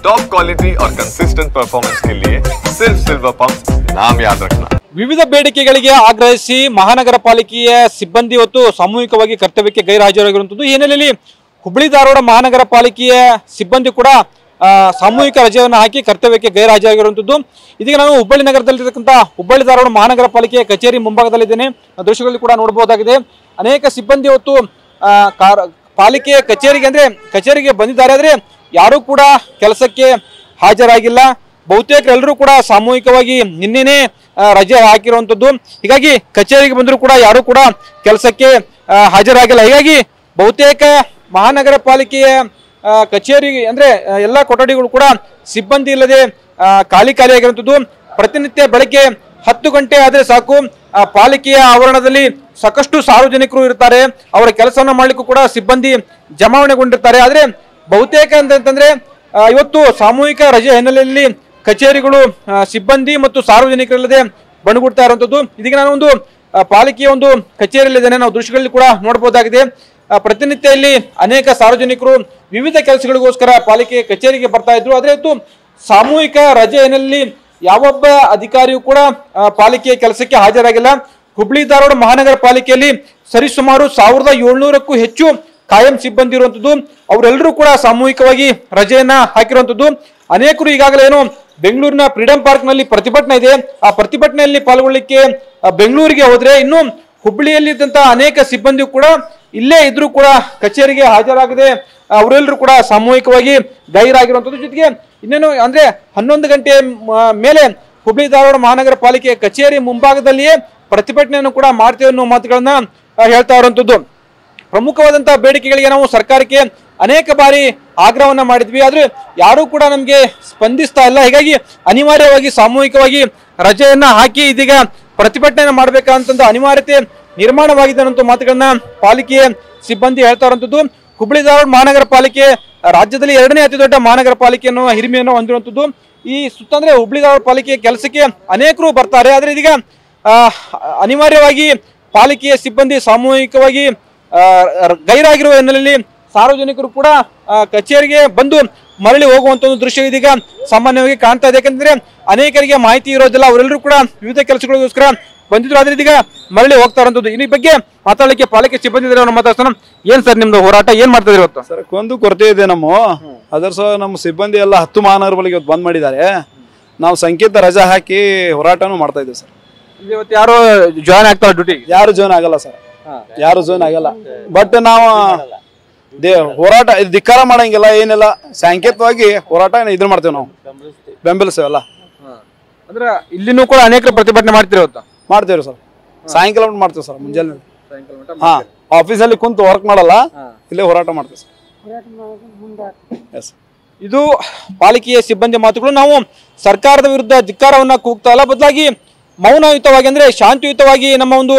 Top quality और consistent performance के लिए सिर्फ सिल्वर पंप नाम याद रखना। ವಿವಿಧ ಬೇಡಿಕೆಗಳಿಗೆ ಆಗ್ರಹಿಸಿ ಮಹಾನಗರ ಪಾಲಿಕೆಯ ಸಿಬ್ಬಂದಿ ಇವತ್ತು ಸಾಮೂಹಿಕವಾಗಿ ಕರ್ತವ್ಯಕ್ಕೆ ಗೈರುಹಾಜರಾಗಿರುವಂತದ್ದು. ಈ ಹಿನ್ನೆಲೆಯಲ್ಲಿ ಹುಬ್ಬಳ್ಳಿ ಧಾರವಾಡ ಮಹಾನಗರ ಪಾಲಿಕೆಯ ಸಿಬ್ಬಂದಿ ಕೂಡ ಸಾಮೂಹಿಕ ರಜೆಯನ್ನು ಹಾಕಿ ಕರ್ತವ್ಯಕ್ಕೆ ಗೈರುಹಾಜರಾಗಿರುವಂತದ್ದು. ಇದೀಗ ನಾನು ಹುಬ್ಬಳ್ಳಿ ನಗರದಲ್ಲಿರತಕ್ಕಂಥ ಹುಬ್ಬಳ್ಳಿ ಧಾರವಾಡ ಮಹಾನಗರ ಪಾಲಿಕೆಯ ಕಚೇರಿ ಮುಂಭಾಗದಲ್ಲಿದ್ದೇನೆ. ದೃಶ್ಯಗಳಲ್ಲಿ ಕೂಡ ನೋಡಬಹುದಾಗಿದೆ. ಅನೇಕ ಸಿಬ್ಬಂದಿ ಇವತ್ತು ಪಾಲಿಕೆಯ ಕಚೇರಿಗೆ ಬಂದಿದ್ದಾರೆ. ಆದರೆ ಯಾರೂ ಕೂಡ ಕೆಲಸಕ್ಕೆ ಹಾಜರಾಗಿಲ್ಲ. ಬಹುತೇಕ ಎಲ್ಲರೂ ಕೂಡ ಸಾಮೂಹಿಕವಾಗಿ ನಿನ್ನೆನೇ ರಜೆ ಹಾಕಿರುವಂತದ್ದು. ಹೀಗಾಗಿ ಕಚೇರಿಗೆ ಬಂದರೂ ಕೂಡ ಯಾರು ಕೂಡ ಕೆಲಸಕ್ಕೆ ಹಾಜರಾಗಿಲ್ಲ. ಹೀಗಾಗಿ ಬಹುತೇಕ ಮಹಾನಗರ ಪಾಲಿಕೆಯ ಕಚೇರಿ ಅಂದ್ರೆ ಎಲ್ಲ ಕೊಠಡಿಗಳು ಕೂಡ ಸಿಬ್ಬಂದಿ ಇಲ್ಲದೆ ಖಾಲಿಯಾಗಿರುವಂತದ್ದು. ಪ್ರತಿನಿತ್ಯ ಬೆಳಗ್ಗೆ 10 ಗಂಟೆ ಆದ್ರೆ ಸಾಕು ಪಾಲಿಕೆಯ ಆವರಣದಲ್ಲಿ ಸಾಕಷ್ಟು ಸಾರ್ವಜನಿಕರು ಇರ್ತಾರೆ. ಅವರ ಕೆಲಸವನ್ನು ಮಾಡ್ಲಿಕ್ಕೂ ಕೂಡ ಸಿಬ್ಬಂದಿ ಜಮಾವಣೆಗೊಂಡಿರ್ತಾರೆ. ಆದ್ರೆ ಬಹುತೇಕ ಅಂತಂದ್ರೆ ಇವತ್ತು ಸಾಮೂಹಿಕ ರಜೆ ಹಿನ್ನೆಲೆಯಲ್ಲಿ ಕಚೇರಿಗಳು ಸಿಬ್ಬಂದಿ ಮತ್ತು ಸಾರ್ವಜನಿಕರಿಲ್ಲದೆ ಬಣಗುಡ್ತಾ ಇರುವಂತದ್ದು. ಇದೀಗ ನಾನು ಒಂದು ಪಾಲಿಕೆಯ ಒಂದು ಕಚೇರಿಯಲ್ಲಿದ್ದೇನೆ. ನಾವು ದೃಶ್ಯಗಳಲ್ಲಿ ಕೂಡ ನೋಡಬಹುದಾಗಿದೆ. ಪ್ರತಿನಿತ್ಯ ಇಲ್ಲಿ ಅನೇಕ ಸಾರ್ವಜನಿಕರು ವಿವಿಧ ಕೆಲಸಗಳಿಗೋಸ್ಕರ ಪಾಲಿಕೆ ಕಚೇರಿಗೆ ಬರ್ತಾ ಇದ್ರು. ಆದ್ರೆ ಇವತ್ತು ಸಾಮೂಹಿಕ ರಜೆ ಹಿನ್ನೆಲೆಯಲ್ಲಿ ಯಾವೊಬ್ಬ ಅಧಿಕಾರಿಯೂ ಕೂಡ ಪಾಲಿಕೆಯ ಕೆಲಸಕ್ಕೆ ಹಾಜರಾಗಿಲ್ಲ. ಹುಬ್ಬಳ್ಳಿ ಧಾರವಾಡ ಮಹಾನಗರ ಪಾಲಿಕೆಯಲ್ಲಿ ಸರಿಸುಮಾರು 1700ಕ್ಕೂ ಹೆಚ್ಚು ಕಾಯಂ ಸಿಬ್ಬಂದಿ ಇರುವಂತದ್ದು. ಅವರೆಲ್ಲರೂ ಕೂಡ ಸಾಮೂಹಿಕವಾಗಿ ರಜೆಯನ್ನ ಹಾಕಿರುವಂತದ್ದು. ಅನೇಕರು ಈಗಾಗಲೇ ಏನು ಬೆಂಗಳೂರಿನ ಫ್ರೀಡಂ ಪಾರ್ಕ್ ನಲ್ಲಿ ಪ್ರತಿಭಟನೆ ಇದೆ. ಆ ಪ್ರತಿಭಟನೆಯಲ್ಲಿ ಪಾಲ್ಗೊಳ್ಳಿಕ್ಕೆ ಬೆಂಗಳೂರಿಗೆ ಹೋದ್ರೆ ಇನ್ನು ಹುಬ್ಬಳ್ಳಿಯಲ್ಲಿ ಇದ್ದಂತಹ ಅನೇಕ ಸಿಬ್ಬಂದಿ ಕೂಡ ಇಲ್ಲೇ ಇದ್ರೂ ಕೂಡ ಕಚೇರಿಗೆ ಹಾಜರಾಗದೆ ಅವರೆಲ್ಲರೂ ಕೂಡ ಸಾಮೂಹಿಕವಾಗಿ ಗೈರಾಗಿರುವಂತದ್ದು. ಜೊತೆಗೆ ಇನ್ನೇನು ಅಂದ್ರೆ 11 ಗಂಟೆ ಮೇಲೆ ಹುಬ್ಬಳ್ಳಿ ಧಾರವಾಡ ಮಹಾನಗರ ಪಾಲಿಕೆ ಕಚೇರಿ ಮುಂಭಾಗದಲ್ಲಿಯೇ ಪ್ರತಿಭಟನೆಯನ್ನು ಕೂಡ ಮಾಡ್ತೇವೆ ಅನ್ನೋ ಮಾತುಗಳನ್ನ ಹೇಳ್ತಾ ಇರುವಂತದ್ದು. ಪ್ರಮುಖವಾದಂತಹ ಬೇಡಿಕೆಗಳಿಗೆ ನಾವು ಸರ್ಕಾರಕ್ಕೆ ಅನೇಕ ಬಾರಿ ಆಗ್ರಹವನ್ನ ಮಾಡಿದ್ವಿ. ಆದ್ರೆ ಯಾರು ಕೂಡ ನಮ್ಗೆ ಸ್ಪಂದಿಸ್ತಾ ಇಲ್ಲ. ಹೀಗಾಗಿ ಅನಿವಾರ್ಯವಾಗಿ ಸಾಮೂಹಿಕವಾಗಿ ರಜೆಯನ್ನ ಹಾಕಿ ಇದೀಗ ಪ್ರತಿಭಟನೆ ಮಾಡ್ಬೇಕಂತ ಅನಿವಾರ್ಯತೆ ನಿರ್ಮಾಣವಾಗಿದೆ ಅನ್ನೋ ಮಾತುಗಳನ್ನ ಪಾಲಿಕೆಯ ಸಿಬ್ಬಂದಿ ಹೇಳ್ತಾ ಇರುವಂತದ್ದು. ಹುಬ್ಬಳ್ಳಿ ಧಾರವಾಡ ಮಹಾನಗರ ಪಾಲಿಕೆ ರಾಜ್ಯದಲ್ಲಿ 2ನೇ ಅತಿ ದೊಡ್ಡ ಮಹಾನಗರ ಪಾಲಿಕೆಯನ್ನು ಹಿರಿಮೆಯನ್ನು ಹೊಂದಿರುವಂತದ್ದು. ಈ ಸುತ್ತಂದ್ರೆ ಹುಬ್ಬಳ್ಳಿ ಧಾರವಾಡ ಪಾಲಿಕೆ ಕೆಲಸಕ್ಕೆ ಅನೇಕರು ಬರ್ತಾರೆ. ಆದ್ರೆ ಇದೀಗ ಅನಿವಾರ್ಯವಾಗಿ ಪಾಲಿಕೆಯ ಸಿಬ್ಬಂದಿ ಸಾಮೂಹಿಕವಾಗಿ ಗೈರಾಗಿರುವ ಹಿನ್ನೆಲೆಯಲ್ಲಿ ಸಾರ್ವಜನಿಕರು ಕೂಡ ಕಚೇರಿಗೆ ಬಂದು ಮರಳಿ ಹೋಗುವಂತ ಒಂದು ದೃಶ್ಯ ಇದೀಗ ಸಾಮಾನ್ಯವಾಗಿ ಕಾಣ್ತಾ ಇದೆ. ಯಾಕಂದ್ರೆ ಅನೇಕರಿಗೆ ಮಾಹಿತಿ ಇರೋದಿಲ್ಲ. ಅವರೆಲ್ಲರೂ ಕೂಡ ವಿವಿಧ ಕೆಲಸಗಳಿಗೋಸ್ಕರ ಬಂದಿದ್ರು. ಆದ್ರೆ ಇದೀಗ ಮರಳಿ ಹೋಗ್ತಾ ಇರುವಂತದ್ದು. ಈ ಬಗ್ಗೆ ಮಾತಾಡಲಿಕ್ಕೆ ಪಾಲಿಕೆ ಸಿಬ್ಬಂದಿ ಮಾತಾಡ್ತಾನ. ಏನ್ ಸರ್ ನಿಮ್ದು ಹೋರಾಟ ಏನ್ ಮಾಡ್ತಾ ಇದ್ರಿ ಇವತ್ತು? ಸರ್ ಒಂದು ಕೊರತೆ ಇದೆ ಅದರ ಸಹ ನಮ್ಮ ಸಿಬ್ಬಂದಿ ಎಲ್ಲ 10 ಮಹಾನಗರ ಪಾಲಿಕೆ ಬಂದ್ ಮಾಡಿದ್ದಾರೆ. ನಾವು ಸಂಕೇತ ರಜಾ ಹಾಕಿ ಹೋರಾಟನೂ ಮಾಡ್ತಾ ಇದ್ದೀವಿ ಸರ್. ಇವತ್ತು ಯಾರು ಜಾಯ್ನ್ ಆಗ್ತಾರೆ ಡ್ಯೂಟಿ? ಯಾರು ಜಾಯ್ನ್ ಆಗಲ್ಲ ಸರ್, ಯಾರು ಜಾಯ್ನ್ ಆಗಲ್ಲ. ಬಟ್ ನಾವು ಹೋರಾಟ ಧಿಕ್ಕಾರ ಮಾಡಂಗಿಲ್ಲ, ಏನಿಲ್ಲ, ಸಾಂಕೇತಿಕವಾಗಿ ಹೋರಾಟ ಇದ್ರ ಮಾಡ್ತೇವೆ, ನಾವು ಬೆಂಬಲಿಸ್ತೇವಲ್ಲ. ಅಂದ್ರೆ ಇಲ್ಲಿನೂ ಕೂಡ ಅನೇಕ ಪ್ರತಿಭಟನೆ ಮಾಡ್ತೀರಿ ಇವತ್ತು? ಮಾಡ್ತೇವ್ರಿ ಸರ್, ಸಾಯಂಕಾಲ ಮಾಡ್ತೇವೆ ಸರ್. ಮುಂಜಾನೆ ಆಫೀಸಲ್ಲಿ ಕುಂತು ವರ್ಕ್ ಮಾಡಲ್ಲ, ಇಲ್ಲೇ ಹೋರಾಟ ಮಾಡ್ತೇವೆ ಸರ್. ಇದು ಪಾಲಿಕೆಯ ಸಿಬ್ಬಂದಿ ಮಾತುಗಳು. ನಾವು ಸರ್ಕಾರದ ವಿರುದ್ಧ ಧಿಕ್ಕಾರವನ್ನ ಕೂಗ್ತಾ ಇಲ್ಲ, ಬದಲಾಗಿ ಮೌನಯುತವಾಗಿ ಅಂದ್ರೆ ಶಾಂತಿಯುತವಾಗಿ ನಮ್ಮ ಒಂದು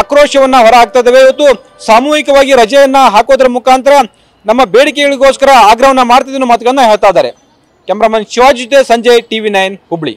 ಆಕ್ರೋಶವನ್ನ ಹೊರ ಹಾಕ್ತಾ ಇದ್ದೇವೆ. ಇವತ್ತು ಸಾಮೂಹಿಕವಾಗಿ ರಜೆಯನ್ನ ಹಾಕೋದ್ರ ಮುಖಾಂತರ ನಮ್ಮ ಬೇಡಿಕೆಗಳಿಗೋಸ್ಕರ ಆಗ್ರಹವನ್ನ ಮಾಡ್ತಿದ್ದ ಮಾತುಗಳನ್ನ ಹೇಳ್ತಾ ಇದ್ದಾರೆ. ಕ್ಯಾಮರಾಮನ್ ಶಿವಾಜಿ ಜೊತೆ ಸಂಜಯ್, TV9 ಹುಬ್ಳಿ.